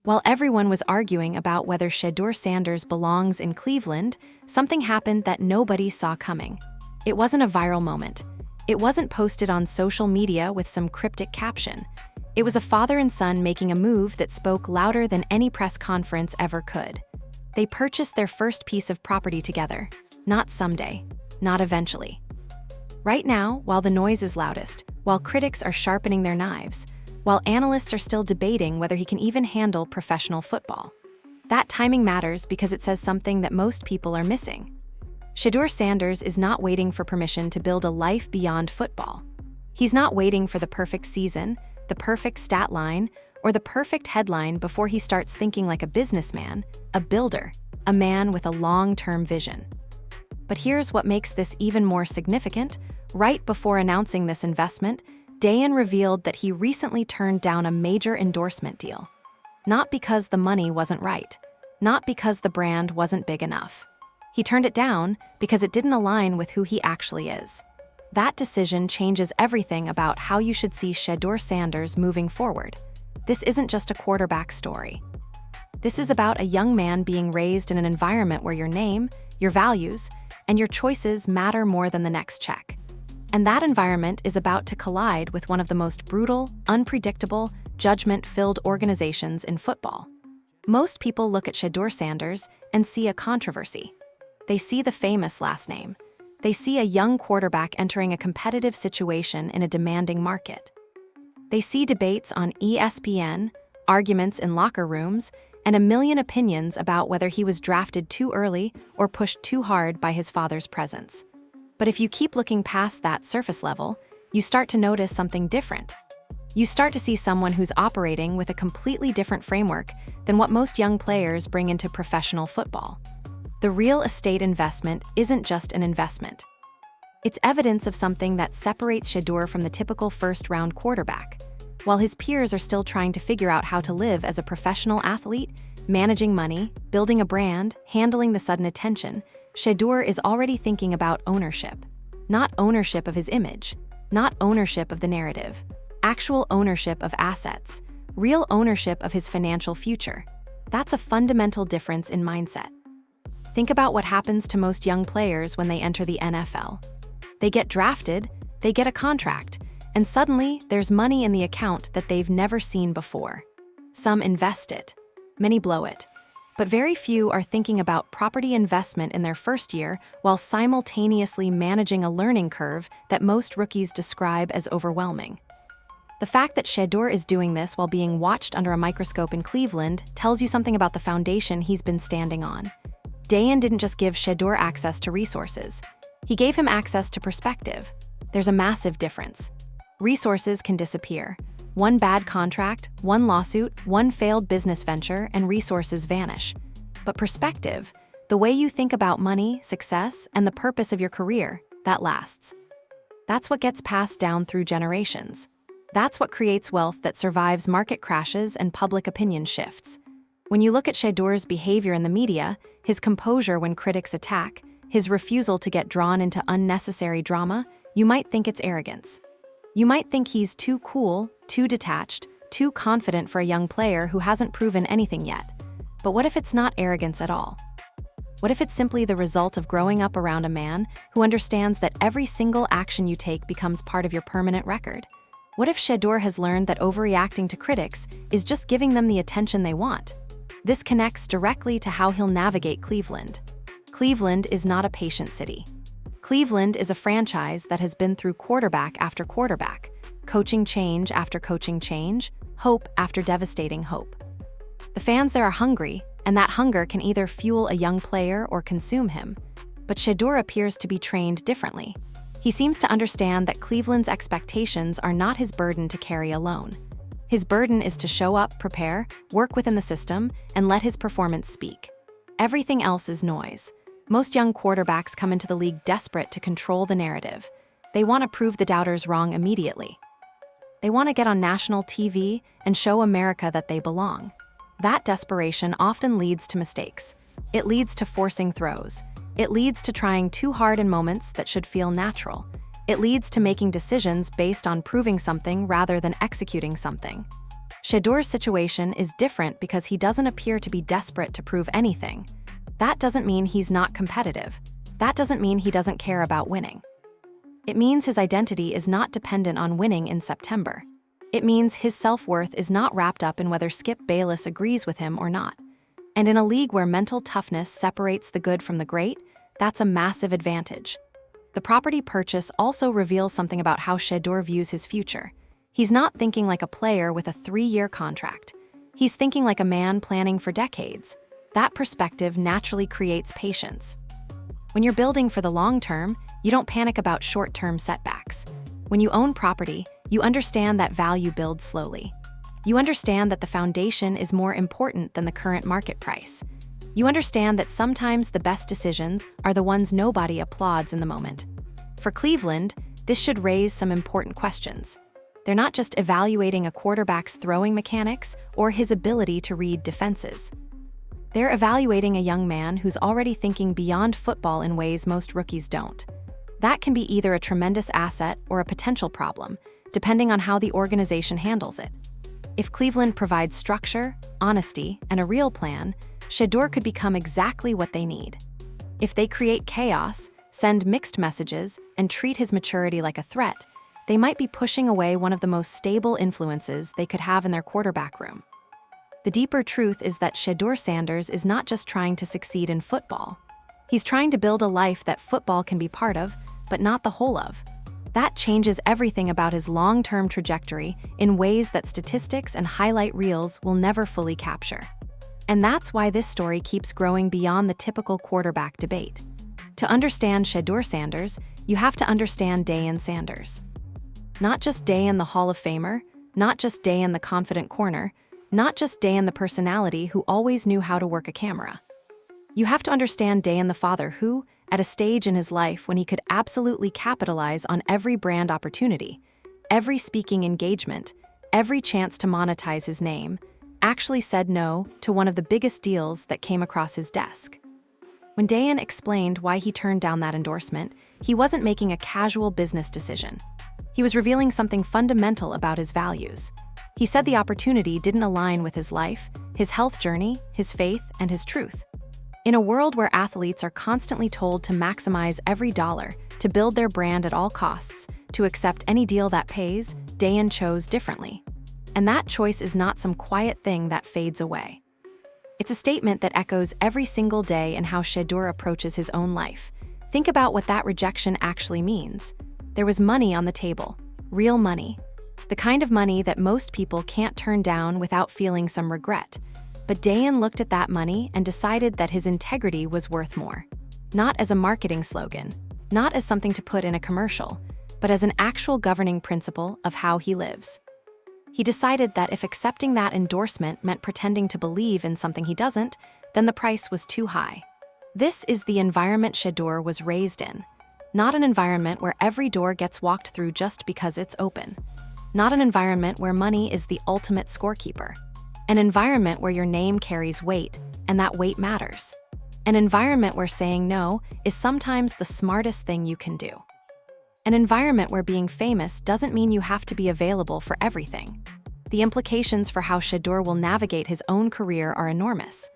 While everyone was arguing about whether Shedeur Sanders belongs in Cleveland, something happened that nobody saw coming. It wasn't a viral moment. It wasn't posted on social media with some cryptic caption. It was a father and son making a move that spoke louder than any press conference ever could. They purchased their first piece of property together. Not someday, not eventually. Right now, while the noise is loudest, while critics are sharpening their knives, while analysts are still debating whether he can even handle professional football. That timing matters because it says something that most people are missing. Shedeur Sanders is not waiting for permission to build a life beyond football. He's not waiting for the perfect season, the perfect stat line, or the perfect headline before he starts thinking like a businessman, a builder, a man with a long-term vision. But here's what makes this even more significant. Right before announcing this investment, Deion revealed that he recently turned down a major endorsement deal. Not because the money wasn't right, not because the brand wasn't big enough. He turned it down because it didn't align with who he actually is. That decision changes everything about how you should see Shedeur Sanders moving forward. This isn't just a quarterback story. This is about a young man being raised in an environment where your name, your values, and your choices matter more than the next check. And that environment is about to collide with one of the most brutal, unpredictable, judgment-filled organizations in football. Most people look at Shedeur Sanders and see a controversy. They see the famous last name. They see a young quarterback entering a competitive situation in a demanding market. They see debates on ESPN, arguments in locker rooms, and a million opinions about whether he was drafted too early or pushed too hard by his father's presence. But if you keep looking past that surface level, you start to notice something different. You start to see someone who's operating with a completely different framework than what most young players bring into professional football. The real estate investment isn't just an investment. It's evidence of something that separates Shedeur from the typical first-round quarterback. While his peers are still trying to figure out how to live as a professional athlete, managing money, building a brand, handling the sudden attention, Shedeur is already thinking about ownership. Not ownership of his image, not ownership of the narrative, actual ownership of assets, real ownership of his financial future. That's a fundamental difference in mindset. Think about what happens to most young players when they enter the NFL. They get drafted, they get a contract, and suddenly there's money in the account that they've never seen before. Some invest it, many blow it. But very few are thinking about property investment in their first year while simultaneously managing a learning curve that most rookies describe as overwhelming. The fact that Shedeur is doing this while being watched under a microscope in Cleveland tells you something about the foundation he's been standing on. Deion didn't just give Shedeur access to resources. He gave him access to perspective. There's a massive difference. Resources can disappear. One bad contract, one lawsuit, one failed business venture, and resources vanish. But perspective, the way you think about money, success, and the purpose of your career, that lasts. That's what gets passed down through generations. That's what creates wealth that survives market crashes and public opinion shifts. When you look at Shedeur's behavior in the media, his composure when critics attack, his refusal to get drawn into unnecessary drama, you might think it's arrogance. You might think he's too cool, too detached, too confident for a young player who hasn't proven anything yet. But what if it's not arrogance at all? What if it's simply the result of growing up around a man who understands that every single action you take becomes part of your permanent record? What if Shedeur has learned that overreacting to critics is just giving them the attention they want? This connects directly to how he'll navigate Cleveland. Cleveland is not a patient city. Cleveland is a franchise that has been through quarterback after quarterback, coaching change after coaching change, hope after devastating hope. The fans there are hungry, and that hunger can either fuel a young player or consume him. But Shedeur appears to be trained differently. He seems to understand that Cleveland's expectations are not his burden to carry alone. His burden is to show up, prepare, work within the system, and let his performance speak. Everything else is noise. Most young quarterbacks come into the league desperate to control the narrative. They want to prove the doubters wrong immediately. They want to get on national TV and show America that they belong. That desperation often leads to mistakes. It leads to forcing throws. It leads to trying too hard in moments that should feel natural. It leads to making decisions based on proving something rather than executing something. Shedeur's situation is different because he doesn't appear to be desperate to prove anything. That doesn't mean he's not competitive. That doesn't mean he doesn't care about winning. It means his identity is not dependent on winning in September. It means his self-worth is not wrapped up in whether Skip Bayless agrees with him or not. And in a league where mental toughness separates the good from the great, that's a massive advantage. The property purchase also reveals something about how Shedeur views his future. He's not thinking like a player with a 3-year contract. He's thinking like a man planning for decades. That perspective naturally creates patience. When you're building for the long term, you don't panic about short-term setbacks. When you own property, you understand that value builds slowly. You understand that the foundation is more important than the current market price. You understand that sometimes the best decisions are the ones nobody applauds in the moment. For Cleveland, this should raise some important questions. They're not just evaluating a quarterback's throwing mechanics or his ability to read defenses. They're evaluating a young man who's already thinking beyond football in ways most rookies don't. That can be either a tremendous asset or a potential problem, depending on how the organization handles it. If Cleveland provides structure, honesty, and a real plan, Shedeur could become exactly what they need. If they create chaos, send mixed messages, and treat his maturity like a threat, they might be pushing away one of the most stable influences they could have in their quarterback room. The deeper truth is that Shedeur Sanders is not just trying to succeed in football. He's trying to build a life that football can be part of, but not the whole of. That changes everything about his long-term trajectory in ways that statistics and highlight reels will never fully capture. And that's why this story keeps growing beyond the typical quarterback debate. To understand Shedeur Sanders, you have to understand Deion Sanders. Not just Deion the Hall of Famer, not just Deion the confident corner, not just Deion the personality who always knew how to work a camera. You have to understand Deion the father who, at a stage in his life when he could absolutely capitalize on every brand opportunity, every speaking engagement, every chance to monetize his name, actually said no to one of the biggest deals that came across his desk. When Deion explained why he turned down that endorsement, he wasn't making a casual business decision. He was revealing something fundamental about his values. He said the opportunity didn't align with his life, his health journey, his faith, and his truth. In a world where athletes are constantly told to maximize every dollar, to build their brand at all costs, to accept any deal that pays, Deion chose differently. And that choice is not some quiet thing that fades away. It's a statement that echoes every single day in how Shedeur approaches his own life. Think about what that rejection actually means. There was money on the table, real money. The kind of money that most people can't turn down without feeling some regret. But Deion looked at that money and decided that his integrity was worth more. Not as a marketing slogan, not as something to put in a commercial, but as an actual governing principle of how he lives. He decided that if accepting that endorsement meant pretending to believe in something he doesn't, then the price was too high. This is the environment Shedeur was raised in. Not an environment where every door gets walked through just because it's open. Not an environment where money is the ultimate scorekeeper. An environment where your name carries weight, and that weight matters. An environment where saying no is sometimes the smartest thing you can do. An environment where being famous doesn't mean you have to be available for everything. The implications for how Shedeur will navigate his own career are enormous.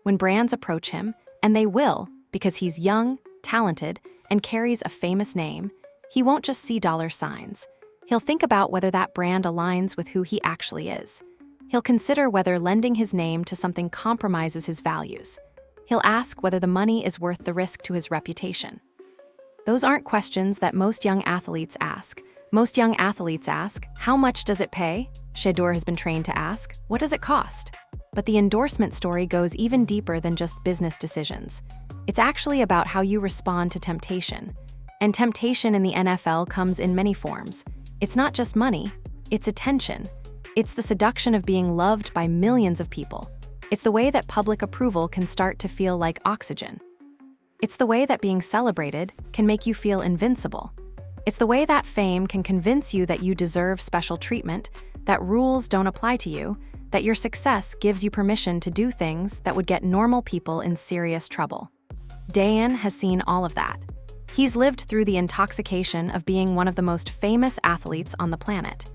When brands approach him, and they will, because he's young, talented, and carries a famous name, he won't just see dollar signs. He'll think about whether that brand aligns with who he actually is. He'll consider whether lending his name to something compromises his values. He'll ask whether the money is worth the risk to his reputation. Those aren't questions that most young athletes ask. Most young athletes ask, how much does it pay? Shedeur has been trained to ask, what does it cost? But the endorsement story goes even deeper than just business decisions. It's actually about how you respond to temptation. And temptation in the NFL comes in many forms. It's not just money, it's attention. It's the seduction of being loved by millions of people. It's the way that public approval can start to feel like oxygen. It's the way that being celebrated can make you feel invincible. It's the way that fame can convince you that you deserve special treatment, that rules don't apply to you, that your success gives you permission to do things that would get normal people in serious trouble. Deion has seen all of that. He's lived through the intoxication of being one of the most famous athletes on the planet.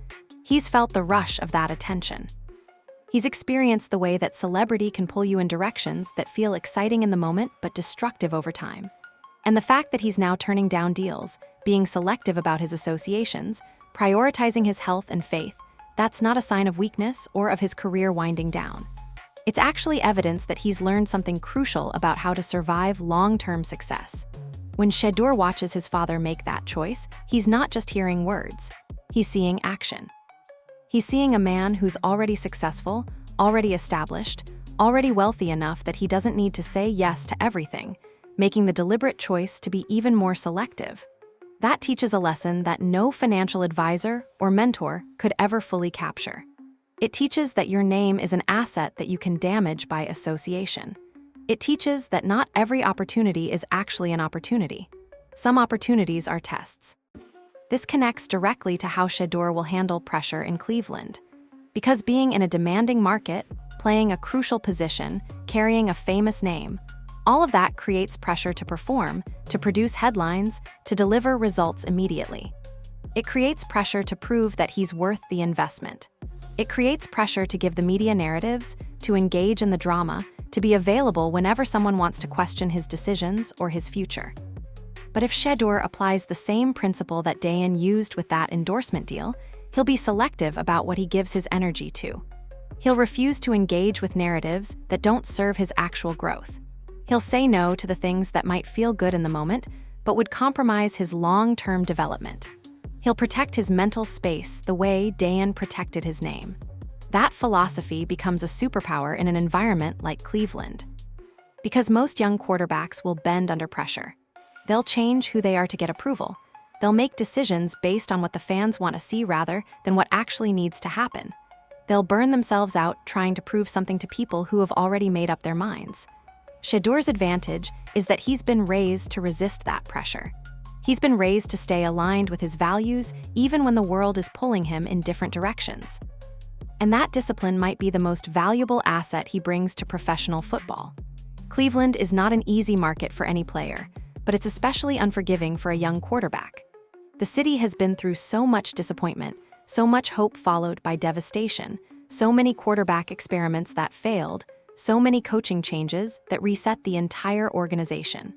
He's felt the rush of that attention. He's experienced the way that celebrity can pull you in directions that feel exciting in the moment but destructive over time. And the fact that he's now turning down deals, being selective about his associations, prioritizing his health and faith, that's not a sign of weakness or of his career winding down. It's actually evidence that he's learned something crucial about how to survive long-term success. When Shedeur watches his father make that choice, he's not just hearing words, he's seeing action. He's seeing a man who's already successful, already established, already wealthy enough that he doesn't need to say yes to everything, making the deliberate choice to be even more selective. That teaches a lesson that no financial advisor or mentor could ever fully capture. It teaches that your name is an asset that you can damage by association. It teaches that not every opportunity is actually an opportunity. Some opportunities are tests. This connects directly to how Shedeur will handle pressure in Cleveland. Because being in a demanding market, playing a crucial position, carrying a famous name, all of that creates pressure to perform, to produce headlines, to deliver results immediately. It creates pressure to prove that he's worth the investment. It creates pressure to give the media narratives, to engage in the drama, to be available whenever someone wants to question his decisions or his future. But if Shedeur applies the same principle that Deion used with that endorsement deal, he'll be selective about what he gives his energy to. He'll refuse to engage with narratives that don't serve his actual growth. He'll say no to the things that might feel good in the moment, but would compromise his long-term development. He'll protect his mental space the way Deion protected his name. That philosophy becomes a superpower in an environment like Cleveland. Because most young quarterbacks will bend under pressure. They'll change who they are to get approval. They'll make decisions based on what the fans want to see rather than what actually needs to happen. They'll burn themselves out trying to prove something to people who have already made up their minds. Shedeur's advantage is that he's been raised to resist that pressure. He's been raised to stay aligned with his values even when the world is pulling him in different directions. And that discipline might be the most valuable asset he brings to professional football. Cleveland is not an easy market for any player, but it's especially unforgiving for a young quarterback. The city has been through so much disappointment, so much hope followed by devastation, so many quarterback experiments that failed, so many coaching changes that reset the entire organization.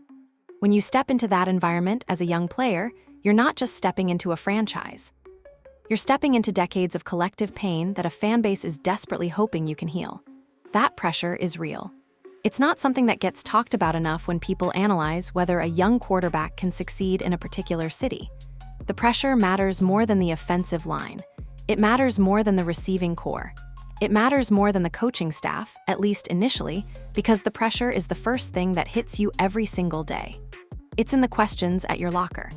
When you step into that environment as a young player, you're not just stepping into a franchise. You're stepping into decades of collective pain that a fan base is desperately hoping you can heal. That pressure is real. It's not something that gets talked about enough when people analyze whether a young quarterback can succeed in a particular city. The pressure matters more than the offensive line. It matters more than the receiving core. It matters more than the coaching staff, at least initially, because the pressure is the first thing that hits you every single day. It's in the questions at your locker.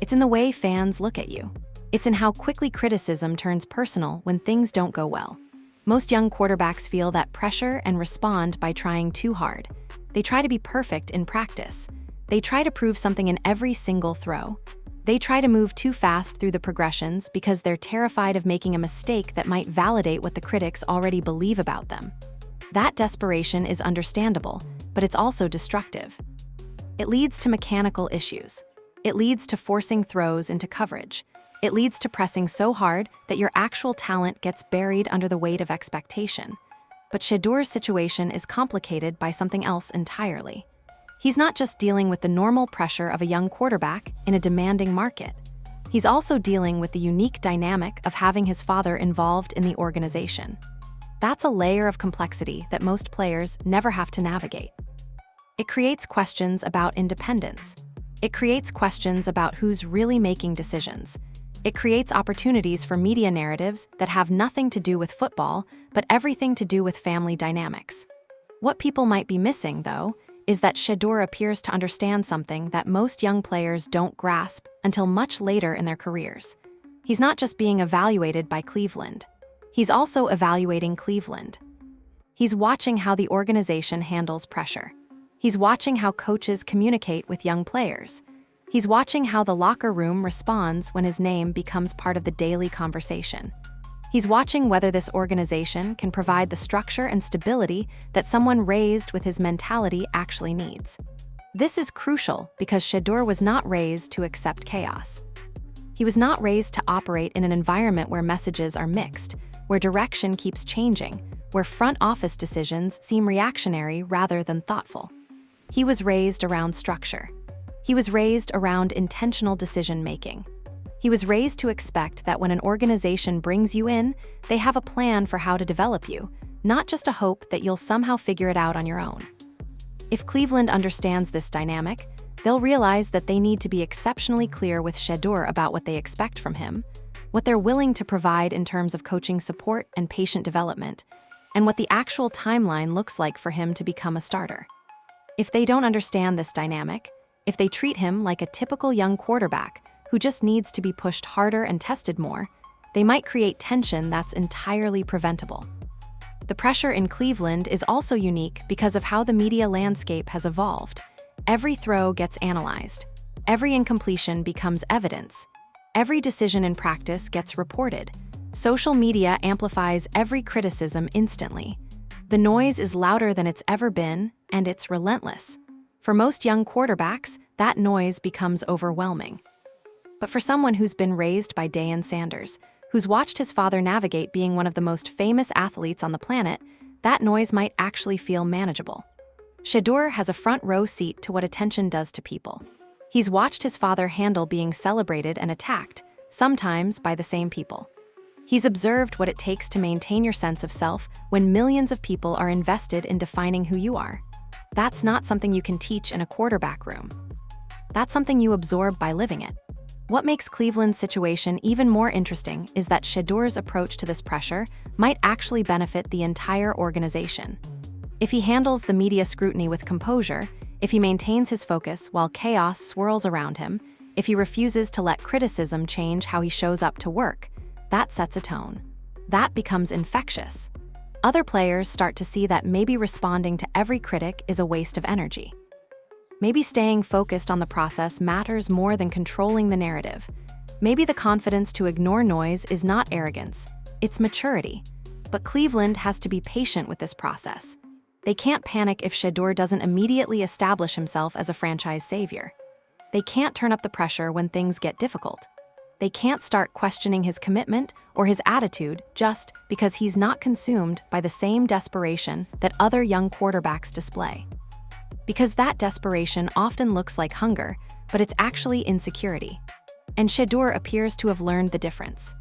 It's in the way fans look at you. It's in how quickly criticism turns personal when things don't go well. Most young quarterbacks feel that pressure and respond by trying too hard. They try to be perfect in practice. They try to prove something in every single throw. They try to move too fast through the progressions because they're terrified of making a mistake that might validate what the critics already believe about them. That desperation is understandable, but it's also destructive. It leads to mechanical issues. It leads to forcing throws into coverage. It leads to pressing so hard that your actual talent gets buried under the weight of expectation. But Shedeur's situation is complicated by something else entirely. He's not just dealing with the normal pressure of a young quarterback in a demanding market. He's also dealing with the unique dynamic of having his father involved in the organization. That's a layer of complexity that most players never have to navigate. It creates questions about independence. It creates questions about who's really making decisions. It creates opportunities for media narratives that have nothing to do with football, but everything to do with family dynamics. What people might be missing, though, is that Shedeur appears to understand something that most young players don't grasp until much later in their careers. He's not just being evaluated by Cleveland. He's also evaluating Cleveland. He's watching how the organization handles pressure. He's watching how coaches communicate with young players. He's watching how the locker room responds when his name becomes part of the daily conversation. He's watching whether this organization can provide the structure and stability that someone raised with his mentality actually needs. This is crucial because Shedeur was not raised to accept chaos. He was not raised to operate in an environment where messages are mixed, where direction keeps changing, where front office decisions seem reactionary rather than thoughtful. He was raised around structure. He was raised around intentional decision-making. He was raised to expect that when an organization brings you in, they have a plan for how to develop you, not just a hope that you'll somehow figure it out on your own. If Cleveland understands this dynamic, they'll realize that they need to be exceptionally clear with Shedeur about what they expect from him, what they're willing to provide in terms of coaching support and patient development, and what the actual timeline looks like for him to become a starter. If they don't understand this dynamic, if they treat him like a typical young quarterback who just needs to be pushed harder and tested more, they might create tension that's entirely preventable. The pressure in Cleveland is also unique because of how the media landscape has evolved. Every throw gets analyzed. Every incompletion becomes evidence. Every decision in practice gets reported. Social media amplifies every criticism instantly. The noise is louder than it's ever been, and it's relentless. For most young quarterbacks, that noise becomes overwhelming. But for someone who's been raised by Deion Sanders, who's watched his father navigate being one of the most famous athletes on the planet, that noise might actually feel manageable. Shedeur has a front row seat to what attention does to people. He's watched his father handle being celebrated and attacked, sometimes by the same people. He's observed what it takes to maintain your sense of self when millions of people are invested in defining who you are. That's not something you can teach in a quarterback room. That's something you absorb by living it. What makes Cleveland's situation even more interesting is that Shedeur's approach to this pressure might actually benefit the entire organization. If he handles the media scrutiny with composure, if he maintains his focus while chaos swirls around him, if he refuses to let criticism change how he shows up to work, that sets a tone. That becomes infectious. Other players start to see that maybe responding to every critic is a waste of energy. Maybe staying focused on the process matters more than controlling the narrative. Maybe the confidence to ignore noise is not arrogance, it's maturity. But Cleveland has to be patient with this process. They can't panic if Shedeur doesn't immediately establish himself as a franchise savior. They can't turn up the pressure when things get difficult. They can't start questioning his commitment or his attitude just because he's not consumed by the same desperation that other young quarterbacks display. Because that desperation often looks like hunger, but it's actually insecurity. And Shedeur appears to have learned the difference.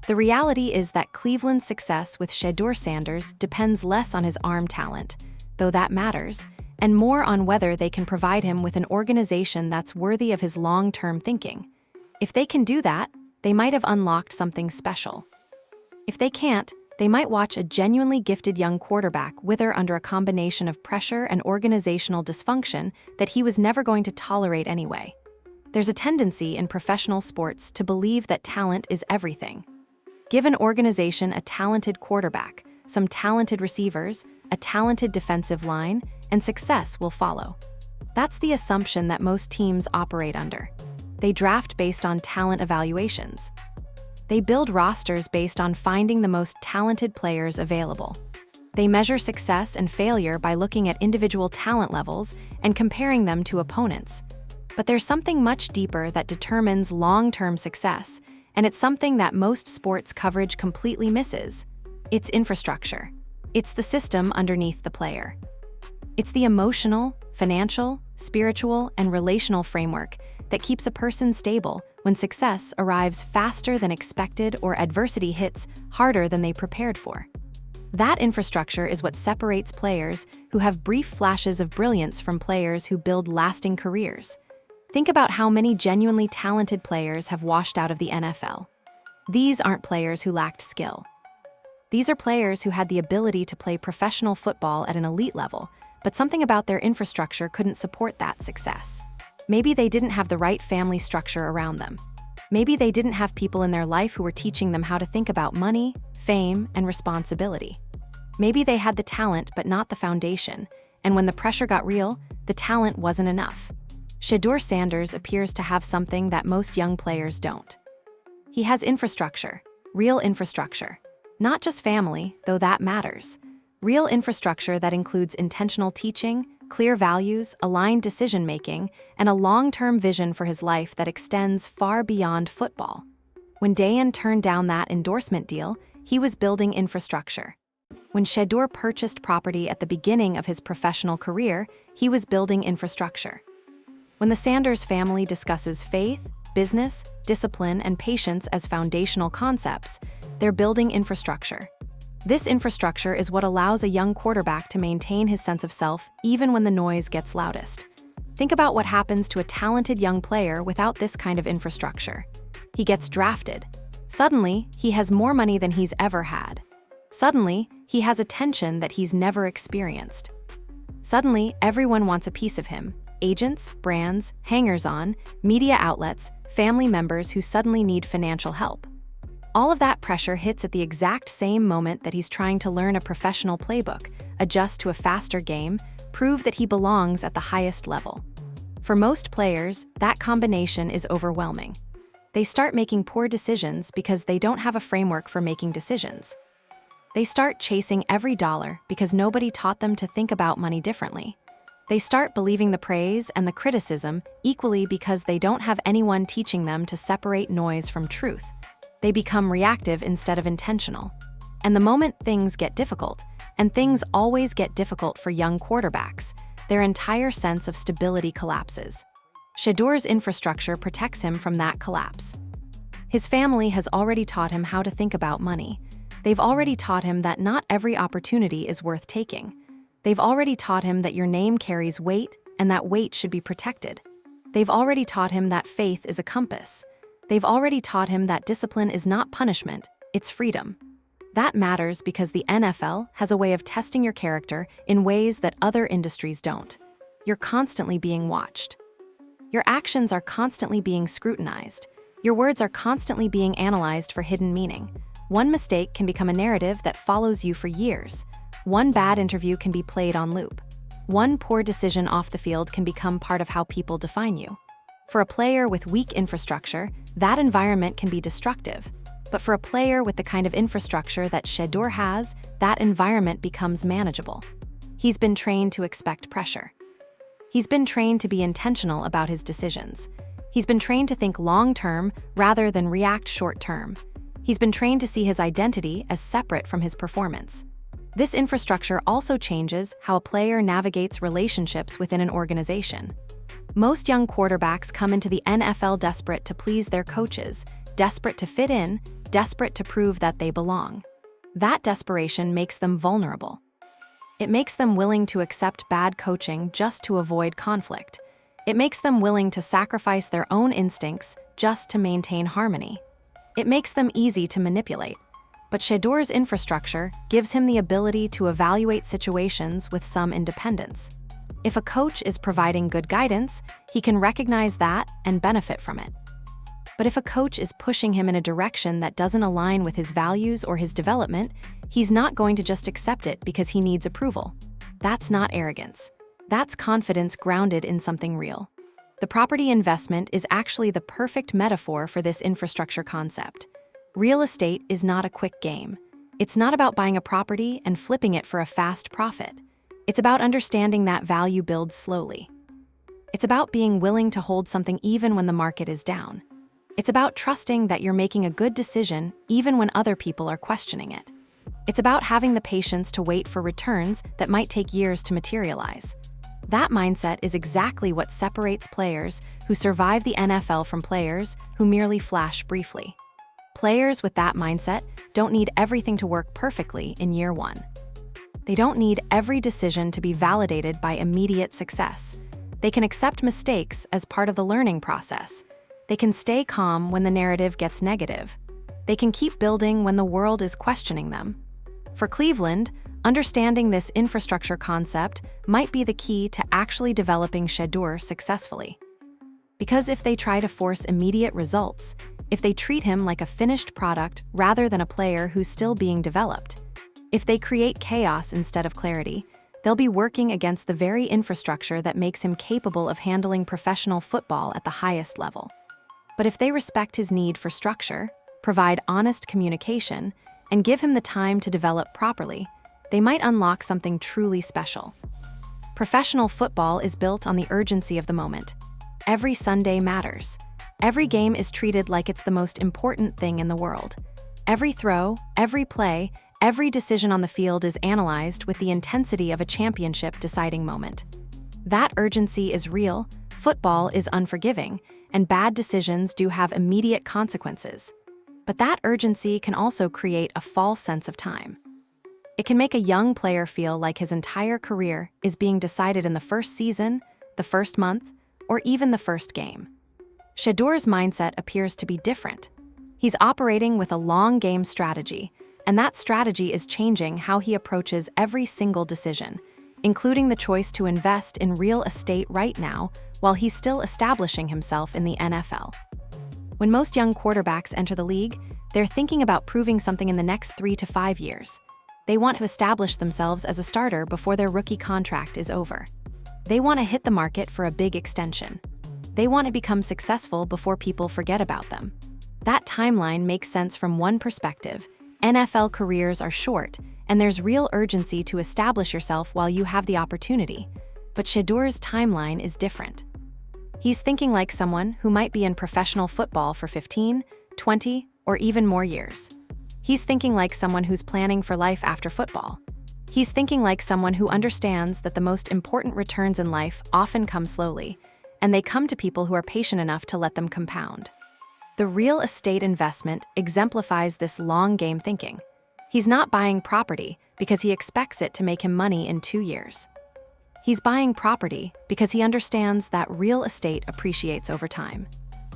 The reality is that Cleveland's success with Shedeur Sanders depends less on his arm talent, though that matters, and more on whether they can provide him with an organization that's worthy of his long-term thinking. If they can do that, they might have unlocked something special. If they can't, they might watch a genuinely gifted young quarterback wither under a combination of pressure and organizational dysfunction that he was never going to tolerate anyway. There's a tendency in professional sports to believe that talent is everything. Give an organization a talented quarterback, some talented receivers, a talented defensive line, and success will follow. That's the assumption that most teams operate under. They draft based on talent evaluations. They build rosters based on finding the most talented players available. They measure success and failure by looking at individual talent levels and comparing them to opponents. But there's something much deeper that determines long-term success, and it's something that most sports coverage completely misses. It's infrastructure. It's the system underneath the player. It's the emotional, financial, spiritual, and relational framework that keeps a person stable when success arrives faster than expected or adversity hits harder than they prepared for. That infrastructure is what separates players who have brief flashes of brilliance from players who build lasting careers. Think about how many genuinely talented players have washed out of the NFL. These aren't players who lacked skill. These are players who had the ability to play professional football at an elite level, but something about their infrastructure couldn't support that success. Maybe they didn't have the right family structure around them. Maybe they didn't have people in their life who were teaching them how to think about money, fame, and responsibility. Maybe they had the talent but not the foundation, and when the pressure got real, the talent wasn't enough. Shedeur Sanders appears to have something that most young players don't. He has infrastructure, real infrastructure. Not just family, though that matters. Real infrastructure that includes intentional teaching, clear values, aligned decision-making, and a long-term vision for his life that extends far beyond football. When Deion turned down that endorsement deal, he was building infrastructure. When Shedeur purchased property at the beginning of his professional career, he was building infrastructure. When the Sanders family discusses faith, business, discipline, and patience as foundational concepts, they're building infrastructure. This infrastructure is what allows a young quarterback to maintain his sense of self even when the noise gets loudest. Think about what happens to a talented young player without this kind of infrastructure. He gets drafted. Suddenly, he has more money than he's ever had. Suddenly, he has attention that he's never experienced. Suddenly, everyone wants a piece of him. Agents, brands, hangers-on, media outlets, family members who suddenly need financial help. All of that pressure hits at the exact same moment that he's trying to learn a professional playbook, adjust to a faster game, prove that he belongs at the highest level. For most players, that combination is overwhelming. They start making poor decisions because they don't have a framework for making decisions. They start chasing every dollar because nobody taught them to think about money differently. They start believing the praise and the criticism equally because they don't have anyone teaching them to separate noise from truth. They become reactive instead of intentional. And the moment things get difficult, and things always get difficult for young quarterbacks, their entire sense of stability collapses. Shedeur's infrastructure protects him from that collapse. His family has already taught him how to think about money. They've already taught him that not every opportunity is worth taking. They've already taught him that your name carries weight and that weight should be protected. They've already taught him that faith is a compass. They've already taught him that discipline is not punishment, it's freedom. That matters because the NFL has a way of testing your character in ways that other industries don't. You're constantly being watched. Your actions are constantly being scrutinized. Your words are constantly being analyzed for hidden meaning. One mistake can become a narrative that follows you for years. One bad interview can be played on loop. One poor decision off the field can become part of how people define you. For a player with weak infrastructure, that environment can be destructive. But for a player with the kind of infrastructure that Shedeur has, that environment becomes manageable. He's been trained to expect pressure. He's been trained to be intentional about his decisions. He's been trained to think long-term rather than react short-term. He's been trained to see his identity as separate from his performance. This infrastructure also changes how a player navigates relationships within an organization. Most young quarterbacks come into the NFL desperate to please their coaches, desperate to fit in, desperate to prove that they belong. That desperation makes them vulnerable. It makes them willing to accept bad coaching just to avoid conflict. It makes them willing to sacrifice their own instincts just to maintain harmony. It makes them easy to manipulate. But Shedeur's infrastructure gives him the ability to evaluate situations with some independence. If a coach is providing good guidance, he can recognize that and benefit from it. But if a coach is pushing him in a direction that doesn't align with his values or his development, he's not going to just accept it because he needs approval. That's not arrogance. That's confidence grounded in something real. The property investment is actually the perfect metaphor for this infrastructure concept. Real estate is not a quick game. It's not about buying a property and flipping it for a fast profit. It's about understanding that value builds slowly. It's about being willing to hold something even when the market is down. It's about trusting that you're making a good decision even when other people are questioning it. It's about having the patience to wait for returns that might take years to materialize. That mindset is exactly what separates players who survive the NFL from players who merely flash briefly. Players with that mindset don't need everything to work perfectly in year one. They don't need every decision to be validated by immediate success. They can accept mistakes as part of the learning process. They can stay calm when the narrative gets negative. They can keep building when the world is questioning them. For Cleveland, understanding this infrastructure concept might be the key to actually developing Shedeur successfully. Because if they try to force immediate results, if they treat him like a finished product rather than a player who's still being developed, if they create chaos instead of clarity, they'll be working against the very infrastructure that makes him capable of handling professional football at the highest level. But if they respect his need for structure, provide honest communication, and give him the time to develop properly, they might unlock something truly special. Professional football is built on the urgency of the moment. Every Sunday matters. Every game is treated like it's the most important thing in the world. Every throw, every play, every decision on the field is analyzed with the intensity of a championship-deciding moment. That urgency is real, football is unforgiving, and bad decisions do have immediate consequences. But that urgency can also create a false sense of time. It can make a young player feel like his entire career is being decided in the first season, the first month, or even the first game. Shedeur's mindset appears to be different. He's operating with a long-game strategy, and that strategy is changing how he approaches every single decision, including the choice to invest in real estate right now while he's still establishing himself in the NFL. When most young quarterbacks enter the league, they're thinking about proving something in the next 3 to 5 years. They want to establish themselves as a starter before their rookie contract is over. They want to hit the market for a big extension. They want to become successful before people forget about them. That timeline makes sense from one perspective. NFL careers are short, and there's real urgency to establish yourself while you have the opportunity. But Shedeur's timeline is different. He's thinking like someone who might be in professional football for 15, 20, or even more years. He's thinking like someone who's planning for life after football. He's thinking like someone who understands that the most important returns in life often come slowly, and they come to people who are patient enough to let them compound. The real estate investment exemplifies this long-game thinking. He's not buying property because he expects it to make him money in 2 years. He's buying property because he understands that real estate appreciates over time.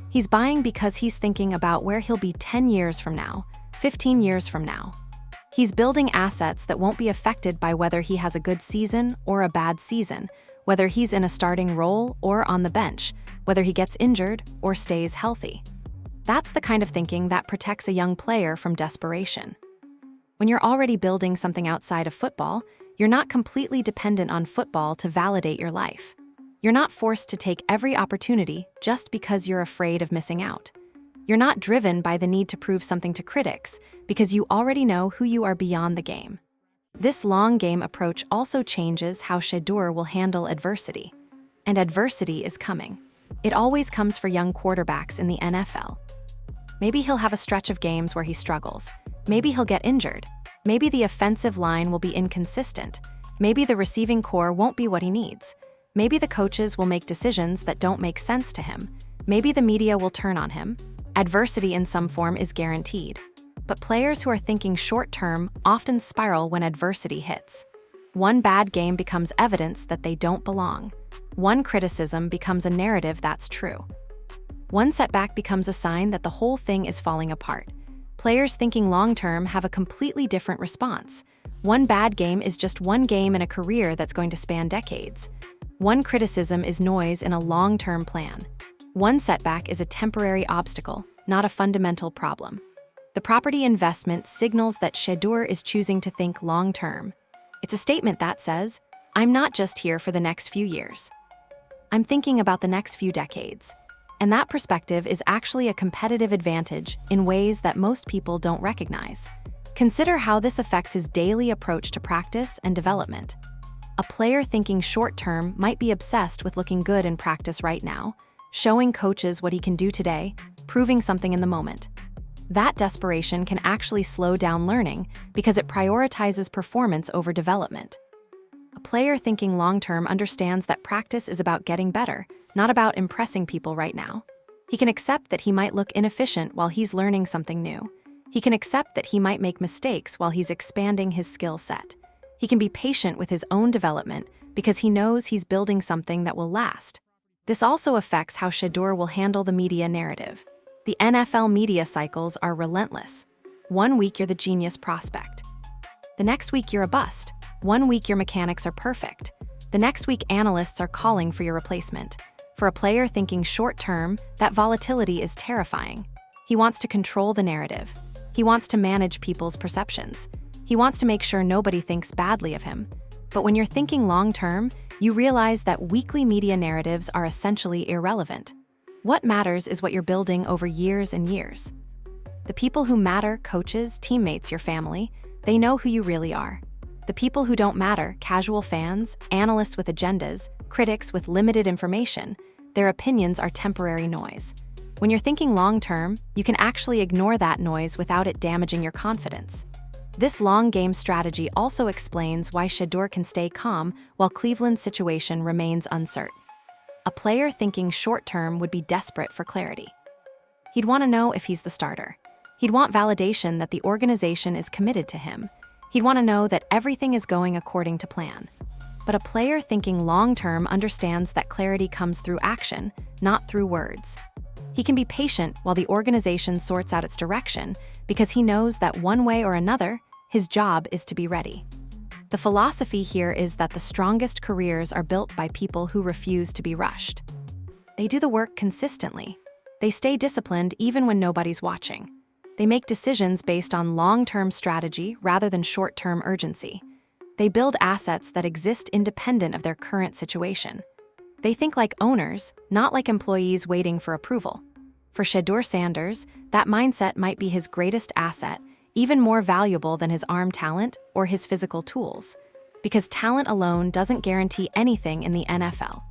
He's buying because he's thinking about where he'll be 10 years from now, 15 years from now. He's building assets that won't be affected by whether he has a good season or a bad season, whether he's in a starting role or on the bench, whether he gets injured or stays healthy. That's the kind of thinking that protects a young player from desperation. When you're already building something outside of football, you're not completely dependent on football to validate your life. You're not forced to take every opportunity just because you're afraid of missing out. You're not driven by the need to prove something to critics because you already know who you are beyond the game. This long-game approach also changes how Shedeur will handle adversity. And adversity is coming. It always comes for young quarterbacks in the NFL. Maybe he'll have a stretch of games where he struggles. Maybe he'll get injured. Maybe the offensive line will be inconsistent. Maybe the receiving core won't be what he needs. Maybe the coaches will make decisions that don't make sense to him. Maybe the media will turn on him. Adversity in some form is guaranteed. But players who are thinking short-term often spiral when adversity hits. One bad game becomes evidence that they don't belong. One criticism becomes a narrative that's true. One setback becomes a sign that the whole thing is falling apart. Players thinking long-term have a completely different response. One bad game is just one game in a career that's going to span decades. One criticism is noise in a long-term plan. One setback is a temporary obstacle, not a fundamental problem. The property investment signals that Shedeur is choosing to think long-term. It's a statement that says, I'm not just here for the next few years. I'm thinking about the next few decades. And that perspective is actually a competitive advantage in ways that most people don't recognize. Consider how this affects his daily approach to practice and development. A player thinking short-term might be obsessed with looking good in practice right now, showing coaches what he can do today, proving something in the moment. That desperation can actually slow down learning because it prioritizes performance over development. A player thinking long-term understands that practice is about getting better, not about impressing people right now. He can accept that he might look inefficient while he's learning something new. He can accept that he might make mistakes while he's expanding his skill set. He can be patient with his own development because he knows he's building something that will last. This also affects how Shedeur will handle the media narrative. The NFL media cycles are relentless. 1 week you're the genius prospect. The next week you're a bust. 1 week your mechanics are perfect. The next week analysts are calling for your replacement. For a player thinking short-term, that volatility is terrifying. He wants to control the narrative. He wants to manage people's perceptions. He wants to make sure nobody thinks badly of him. But when you're thinking long-term, you realize that weekly media narratives are essentially irrelevant. What matters is what you're building over years and years. The people who matter, coaches, teammates, your family, they know who you really are. The people who don't matter, casual fans, analysts with agendas, critics with limited information, their opinions are temporary noise. When you're thinking long-term, you can actually ignore that noise without it damaging your confidence. This long-game strategy also explains why Shedeur can stay calm while Cleveland's situation remains uncertain. A player thinking short-term would be desperate for clarity. He'd want to know if he's the starter. He'd want validation that the organization is committed to him. He'd want to know that everything is going according to plan. But a player thinking long-term understands that clarity comes through action, not through words. He can be patient while the organization sorts out its direction because he knows that one way or another, his job is to be ready. The philosophy here is that the strongest careers are built by people who refuse to be rushed. They do the work consistently. They stay disciplined even when nobody's watching. They make decisions based on long-term strategy rather than short-term urgency. They build assets that exist independent of their current situation. They think like owners, not like employees waiting for approval. For Shedeur Sanders, that mindset might be his greatest asset, even more valuable than his arm talent or his physical tools, because talent alone doesn't guarantee anything in the NFL.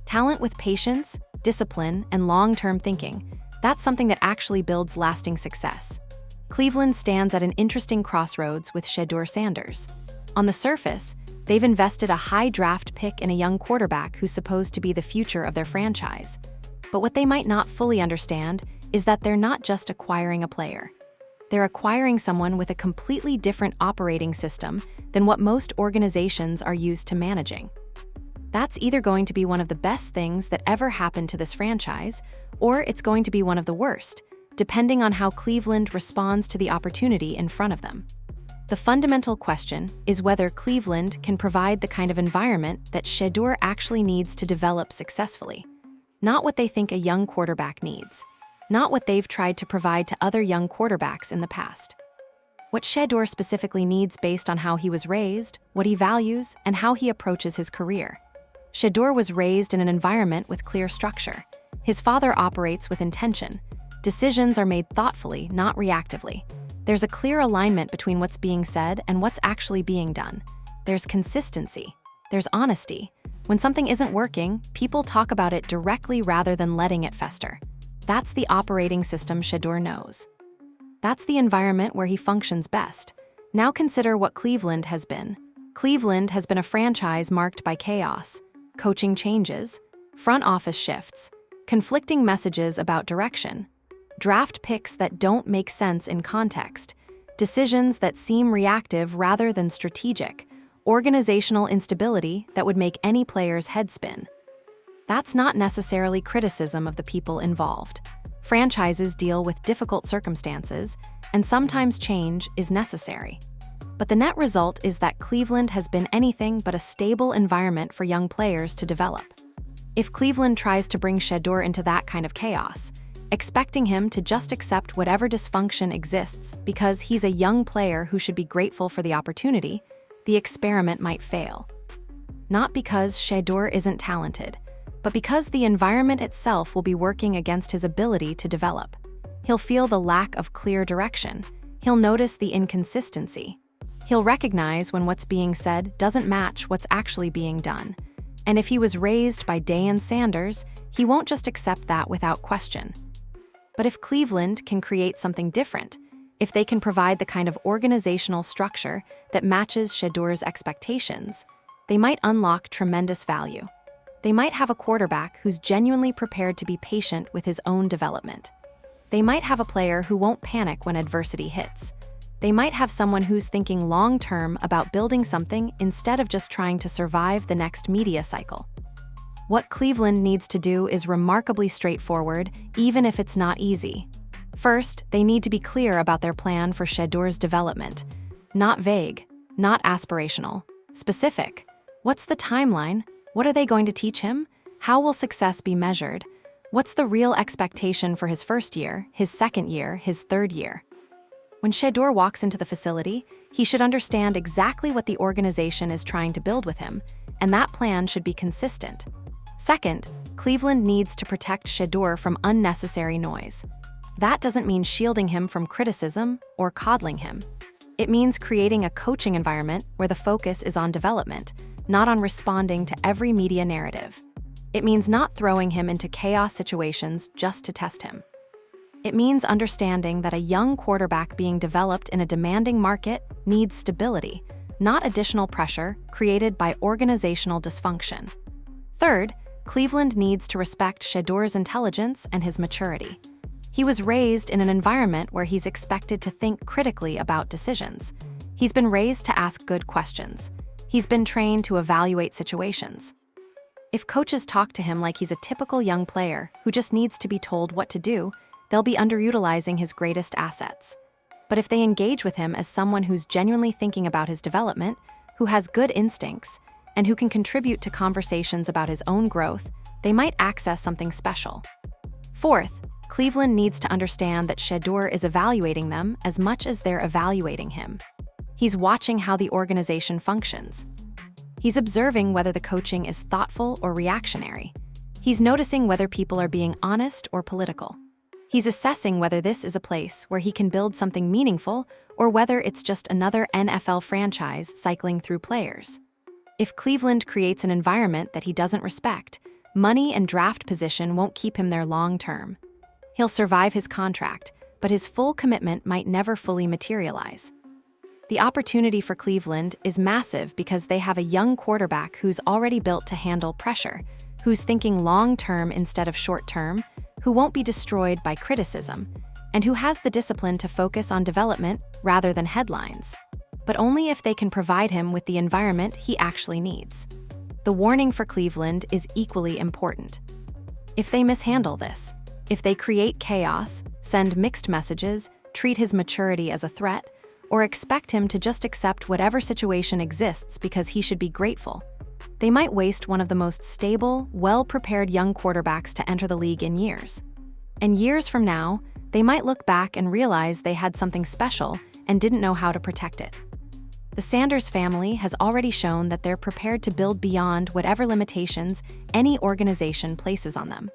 Talent with patience, discipline, and long-term thinking, that's something that actually builds lasting success. Cleveland stands at an interesting crossroads with Shedeur Sanders. On the surface, they've invested a high draft pick in a young quarterback who's supposed to be the future of their franchise. But what they might not fully understand is that they're not just acquiring a player. They're acquiring someone with a completely different operating system than what most organizations are used to managing. That's either going to be one of the best things that ever happened to this franchise, or it's going to be one of the worst, depending on how Cleveland responds to the opportunity in front of them. The fundamental question is whether Cleveland can provide the kind of environment that Shedeur actually needs to develop successfully. Not what they think a young quarterback needs. Not what they've tried to provide to other young quarterbacks in the past. What Shedeur specifically needs based on how he was raised, what he values, and how he approaches his career. Shedeur was raised in an environment with clear structure. His father operates with intention. Decisions are made thoughtfully, not reactively. There's a clear alignment between what's being said and what's actually being done. There's consistency. There's honesty. When something isn't working, people talk about it directly rather than letting it fester. That's the operating system Shedeur knows. That's the environment where he functions best. Now consider what Cleveland has been. Cleveland has been a franchise marked by chaos, coaching changes, front office shifts, conflicting messages about direction, draft picks that don't make sense in context, decisions that seem reactive rather than strategic, organizational instability that would make any player's head spin. That's not necessarily criticism of the people involved. Franchises deal with difficult circumstances, and sometimes change is necessary. But the net result is that Cleveland has been anything but a stable environment for young players to develop. If Cleveland tries to bring Shedeur into that kind of chaos, expecting him to just accept whatever dysfunction exists because he's a young player who should be grateful for the opportunity, the experiment might fail. Not because Shedeur isn't talented, but because the environment itself will be working against his ability to develop. He'll feel the lack of clear direction. He'll notice the inconsistency. He'll recognize when what's being said doesn't match what's actually being done. And if he was raised by Deion Sanders, he won't just accept that without question. But if Cleveland can create something different, if they can provide the kind of organizational structure that matches Shedeur's expectations, they might unlock tremendous value. They might have a quarterback who's genuinely prepared to be patient with his own development. They might have a player who won't panic when adversity hits. They might have someone who's thinking long-term about building something instead of just trying to survive the next media cycle. What Cleveland needs to do is remarkably straightforward, even if it's not easy. First, they need to be clear about their plan for Shedeur's development. Not vague, not aspirational. Specific. What's the timeline? What are they going to teach him? How will success be measured? What's the real expectation for his first year, his second year, his third year? When Shedeur walks into the facility, he should understand exactly what the organization is trying to build with him, and that plan should be consistent. Second, Cleveland needs to protect Shedeur from unnecessary noise. That doesn't mean shielding him from criticism or coddling him. It means creating a coaching environment where the focus is on development, not on responding to every media narrative. It means not throwing him into chaos situations just to test him. It means understanding that a young quarterback being developed in a demanding market needs stability, not additional pressure created by organizational dysfunction. Third, Cleveland needs to respect Shedeur's intelligence and his maturity. He was raised in an environment where he's expected to think critically about decisions. He's been raised to ask good questions. He's been trained to evaluate situations. If coaches talk to him like he's a typical young player who just needs to be told what to do, they'll be underutilizing his greatest assets. But if they engage with him as someone who's genuinely thinking about his development, who has good instincts, and who can contribute to conversations about his own growth, they might access something special. Fourth, Cleveland needs to understand that Shedeur is evaluating them as much as they're evaluating him. He's watching how the organization functions. He's observing whether the coaching is thoughtful or reactionary. He's noticing whether people are being honest or political. He's assessing whether this is a place where he can build something meaningful or whether it's just another NFL franchise cycling through players. If Cleveland creates an environment that he doesn't respect, money and draft position won't keep him there long term. He'll survive his contract, but his full commitment might never fully materialize. The opportunity for Cleveland is massive because they have a young quarterback who's already built to handle pressure, who's thinking long-term instead of short-term, who won't be destroyed by criticism, and who has the discipline to focus on development rather than headlines, but only if they can provide him with the environment he actually needs. The warning for Cleveland is equally important. If they mishandle this, if they create chaos, send mixed messages, treat his maturity as a threat, or expect him to just accept whatever situation exists because he should be grateful, they might waste one of the most stable, well-prepared young quarterbacks to enter the league in years. And years from now, they might look back and realize they had something special and didn't know how to protect it. The Sanders family has already shown that they're prepared to build beyond whatever limitations any organization places on them.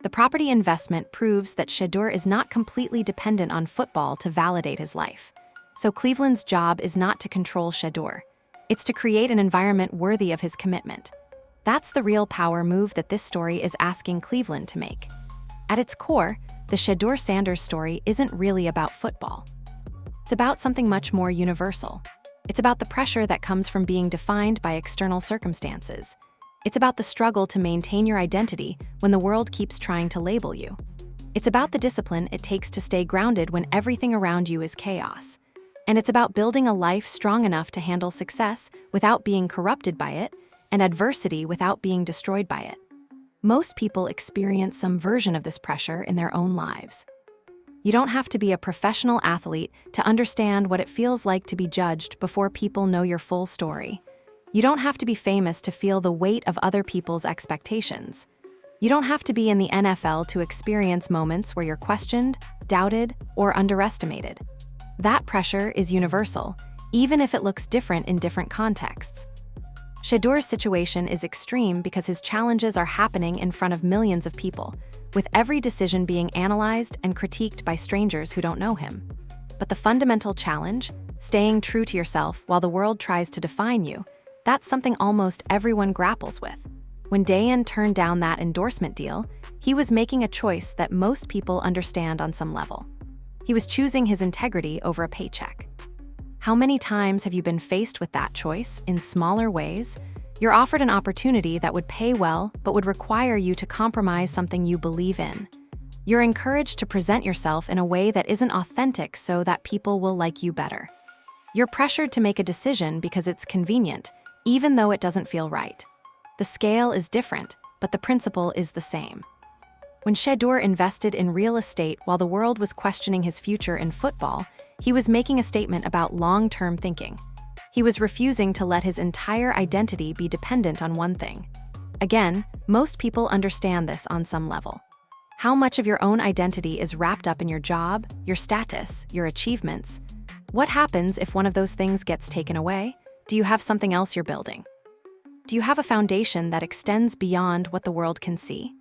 The property investment proves that Shedeur is not completely dependent on football to validate his life. So Cleveland's job is not to control Shedeur. It's to create an environment worthy of his commitment. That's the real power move that this story is asking Cleveland to make. At its core, the Shedeur Sanders story isn't really about football. It's about something much more universal. It's about the pressure that comes from being defined by external circumstances. It's about the struggle to maintain your identity when the world keeps trying to label you. It's about the discipline it takes to stay grounded when everything around you is chaos. And it's about building a life strong enough to handle success without being corrupted by it, and adversity without being destroyed by it. Most people experience some version of this pressure in their own lives. You don't have to be a professional athlete to understand what it feels like to be judged before people know your full story. You don't have to be famous to feel the weight of other people's expectations. You don't have to be in the NFL to experience moments where you're questioned, doubted, or underestimated. That pressure is universal, even if it looks different in different contexts. Shedeur's situation is extreme because his challenges are happening in front of millions of people, with every decision being analyzed and critiqued by strangers who don't know him. But the fundamental challenge, staying true to yourself while the world tries to define you, that's something almost everyone grapples with. When Deion turned down that endorsement deal, he was making a choice that most people understand on some level. He was choosing his integrity over a paycheck. How many times have you been faced with that choice in smaller ways? You're offered an opportunity that would pay well, but would require you to compromise something you believe in. You're encouraged to present yourself in a way that isn't authentic so that people will like you better. You're pressured to make a decision because it's convenient, even though it doesn't feel right. The scale is different, but the principle is the same. When Shedeur invested in real estate while the world was questioning his future in football, he was making a statement about long-term thinking. He was refusing to let his entire identity be dependent on one thing. Again, most people understand this on some level. How much of your own identity is wrapped up in your job, your status, your achievements? What happens if one of those things gets taken away? Do you have something else you're building? Do you have a foundation that extends beyond what the world can see?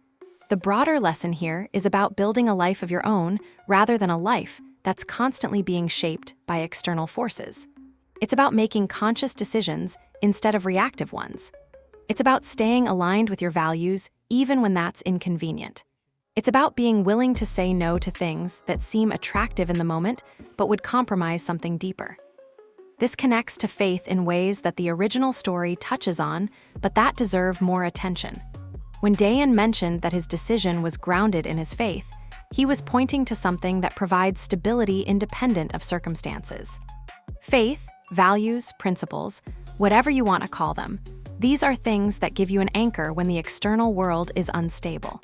The broader lesson here is about building a life of your own rather than a life that's constantly being shaped by external forces. It's about making conscious decisions instead of reactive ones. It's about staying aligned with your values even when that's inconvenient. It's about being willing to say no to things that seem attractive in the moment but would compromise something deeper. This connects to faith in ways that the original story touches on, but that deserve more attention. When Deion mentioned that his decision was grounded in his faith, he was pointing to something that provides stability independent of circumstances. Faith, values, principles, whatever you want to call them, these are things that give you an anchor when the external world is unstable.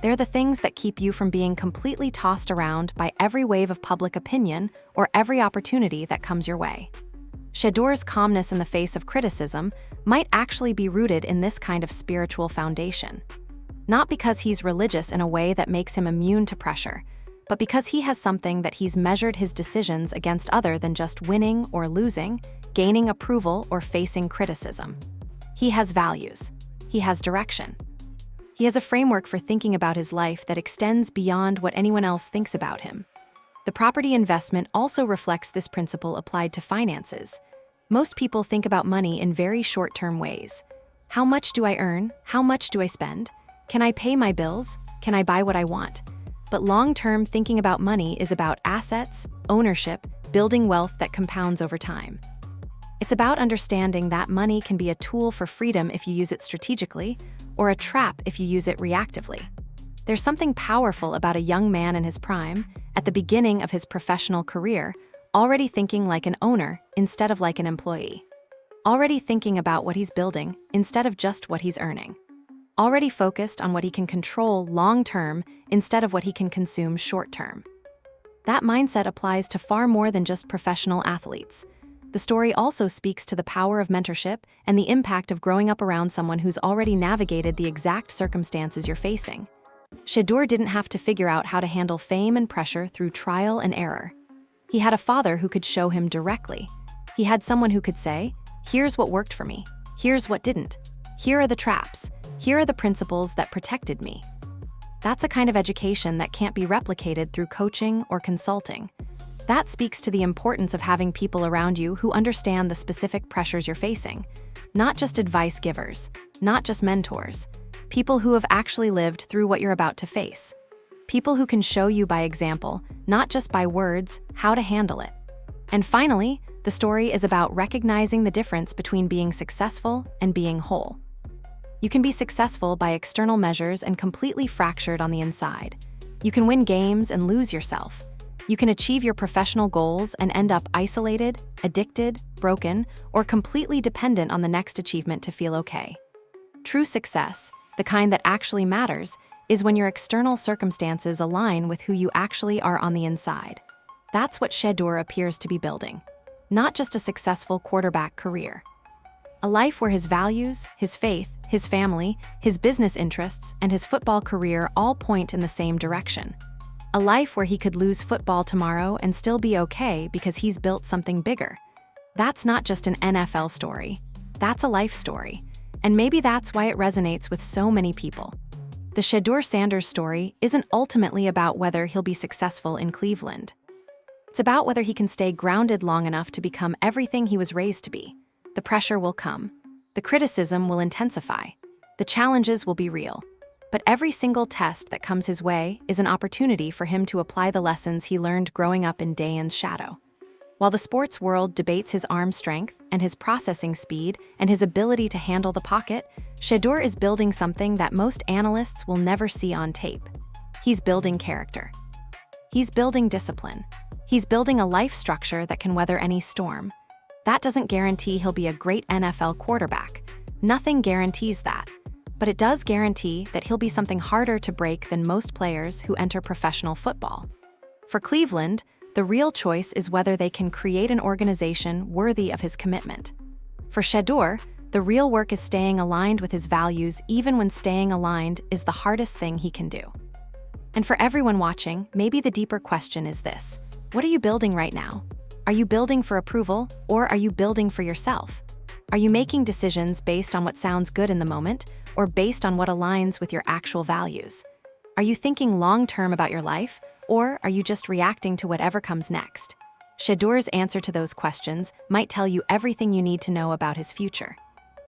They're the things that keep you from being completely tossed around by every wave of public opinion or every opportunity that comes your way. Shedeur's calmness in the face of criticism might actually be rooted in this kind of spiritual foundation. Not because he's religious in a way that makes him immune to pressure, but because he has something that he's measured his decisions against other than just winning or losing, gaining approval or facing criticism. He has values. He has direction. He has a framework for thinking about his life that extends beyond what anyone else thinks about him. The property investment also reflects this principle applied to finances. Most people think about money in very short-term ways. How much do I earn? How much do I spend? Can I pay my bills? Can I buy what I want? But long-term thinking about money is about assets, ownership, building wealth that compounds over time. It's about understanding that money can be a tool for freedom if you use it strategically, or a trap if you use it reactively. There's something powerful about a young man in his prime, at the beginning of his professional career, already thinking like an owner instead of like an employee. Already thinking about what he's building instead of just what he's earning. Already focused on what he can control long-term instead of what he can consume short-term. That mindset applies to far more than just professional athletes. The story also speaks to the power of mentorship and the impact of growing up around someone who's already navigated the exact circumstances you're facing. Shedeur didn't have to figure out how to handle fame and pressure through trial and error. He had a father who could show him directly. He had someone who could say, "Here's what worked for me. Here's what didn't. Here are the traps. Here are the principles that protected me." That's a kind of education that can't be replicated through coaching or consulting. That speaks to the importance of having people around you who understand the specific pressures you're facing. Not just advice givers, not just mentors. People who have actually lived through what you're about to face. People who can show you by example, not just by words, how to handle it. And finally, the story is about recognizing the difference between being successful and being whole. You can be successful by external measures and completely fractured on the inside. You can win games and lose yourself. You can achieve your professional goals and end up isolated, addicted, broken, or completely dependent on the next achievement to feel okay. True success, the kind that actually matters, is when your external circumstances align with who you actually are on the inside. That's what Shedeur appears to be building. Not just a successful quarterback career. A life where his values, his faith, his family, his business interests, and his football career all point in the same direction. A life where he could lose football tomorrow and still be okay because he's built something bigger. That's not just an NFL story. That's a life story. And maybe that's why it resonates with so many people. The Shedeur Sanders story isn't ultimately about whether he'll be successful in Cleveland. It's about whether he can stay grounded long enough to become everything he was raised to be. The pressure will come. The criticism will intensify. The challenges will be real. But every single test that comes his way is an opportunity for him to apply the lessons he learned growing up in Deion's shadow. While the sports world debates his arm strength and his processing speed and his ability to handle the pocket, Shedeur is building something that most analysts will never see on tape. He's building character. He's building discipline. He's building a life structure that can weather any storm. That doesn't guarantee he'll be a great NFL quarterback. Nothing guarantees that. But it does guarantee that he'll be something harder to break than most players who enter professional football. For Cleveland, the real choice is whether they can create an organization worthy of his commitment. For Shedeur, the real work is staying aligned with his values even when staying aligned is the hardest thing he can do. And for everyone watching, maybe the deeper question is this: what are you building right now? Are you building for approval, or are you building for yourself? Are you making decisions based on what sounds good in the moment, or based on what aligns with your actual values? Are you thinking long-term about your life, Or are you just reacting to whatever comes next? Shedeur's answer to those questions might tell you everything you need to know about his future.